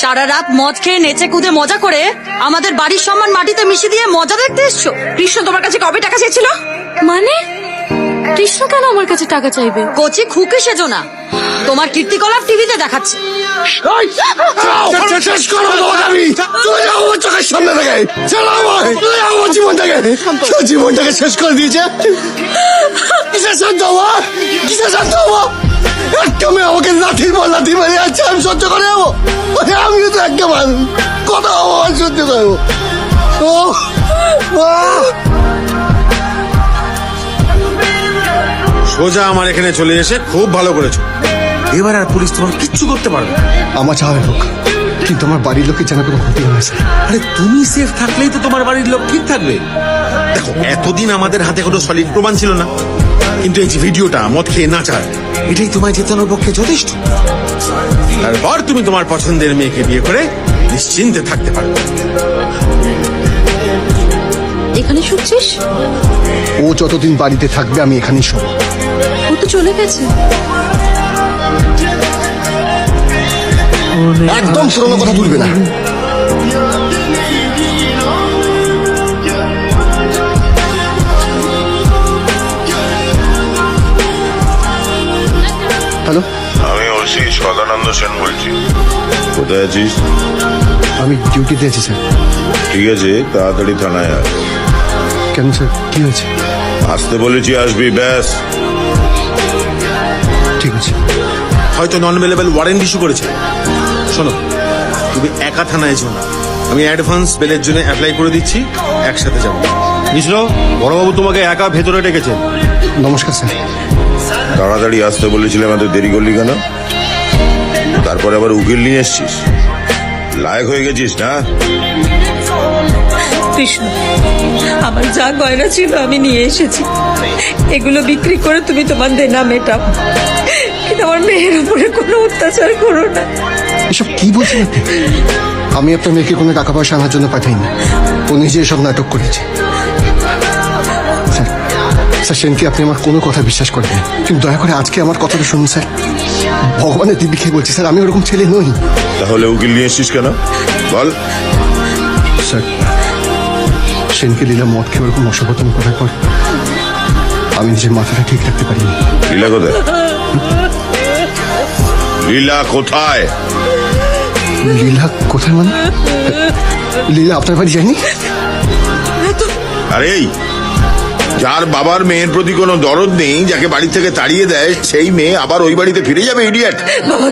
সারা রাত মদ খেয়ে নেচে কুদে মজা করে আমাদের বাড়ির সম্মান মাটিতে মিশিয়ে দিয়ে মজা দেখতে এসছো। কৃষ্ণ তোমার কাছে কবে টাকা চেয়েছিল? মানে কৃষ্ণ কেন আমার কাছে টাকা চাইবে? কচি খুকে সেজো না, তোমার কীর্তিকলাপ টিভিতে দেখাচ্ছে। শেষ করো তোমাকে আমি, চলে যাও আমার চোখের সামনে থেকে, চালাও চলে যাও আমার জীবনটাকে শেষ করে দিয়েছে। কিসের শান্ত হবো, কিসের শান্ত হবো? একটা মেয়ে আমাকে লাঠির পর লাঠি মেরে যাচ্ছে, আমি সহ্য করে যাবো? আমিও তো একটা মানুষ, কথা আমার সহ্য করবো। সোজা আমার এখানে চলে এসে খুব ভালো করেছো। এবার আর পুলিশ তোমার কিচ্ছু করতে পারবে না। আমার চাওয়া হোক, কিন্তু আমার বাড়ির লোকের যেন কোনো ক্ষতি হয় স্যার। আরে তুমি সেফ থাকলেই তো তোমার বাড়ির লোক ঠিক থাকবে। দেখো, এতদিন আমাদের হাতে কোনো সলিড প্রমাণ ছিল না, কিন্তু এই যে ভিডিওটা মদ খেয়ে নাচার, এটাই তোমায় জেতানোর পক্ষে যথেষ্ট। তারপর তুমি তোমার পছন্দের মেয়েকে বিয়ে করে নিশ্চিন্তে থাকতে পারবে। এখানে শুনছিস? ও যতদিন বাড়িতে থাকবে আমি এখানেই শোবো। ও তো চলে গেছে। একদম পুরোনো কথা তুলবে না। হ্যালো, আমি ওসি সদানন্দ সেন বলছি। কোথায় আছিস? আমি ডিউটিতে আছি স্যার। ঠিক আছে, তাড়াতাড়ি থানায় আয়। কেন স্যার, কি হয়েছে? আসতে বলেছি, আসবি ব্যাস। ঠিক আছে। হয়তো নন অ্যাভেলেবল ওয়ারেন্ট ইস্যু করেছে। শোনো, তুমি একা থানায় যেও না, আমি অ্যাডভান্স বেলের জন্য অ্যাপ্লাই করে দিচ্ছি, একসাথে যাবো। মিশ্র, বড়বাবু তোমাকে একা ভেতরে ডেকেছেন। নমস্কার স্যার। তাড়াতাড়ি আসতে বলেছিলাম, এত দেরি করলি কেন? তারপরে আবার উকিল নিয়ে এসছিস, লায়ক হয়ে গেছিস না? কৃষ্ণ, আমার যা গয়না ছিল আমি নিয়ে এসেছি, এগুলো বিক্রি করে তুমি তোমার দেনা মেটাও, কিন্তু আমার মেয়ের উপরে কোনো অত্যাচার করো না। এসব কি বলছেন আপনি? আমি আপনার মেয়েকে কোনো টাকা পয়সা আনার জন্য পাঠাইনি, ও নিজে এসব নাটক করেছে। স্যার, স্যার সেনকে আপনি আমার কোনো কথা বিশ্বাস করেন, কিন্তু দয়া করে আজকে আমার কথাটা শুনুন স্যার। ভগবানের দিব্যি খেয়ে বলছি স্যার, আমি ওরকম ছেলে নই। তাহলে উকিল নিয়ে এসছিস কেন বল? স্যার, সেনকে লীলা মদ খেয়ে ওরকম অসবতন করার পর আমি নিজের মাথাটা ঠিক রাখতে পারিনি। লীলা কোথায়? লীলা কোথায়? লীলা কোথায় মানে? লীলা আপনার বাড়ি যায়নি? আরে এই, যার বাবার মেয়ের প্রতি কোনো দরদ নেই, যাকে বাড়ি থেকে তাড়িয়ে দেয়, সেই মেয়ে আবার ওই বাড়িতে ফিরে যাবে? ইডিয়েট!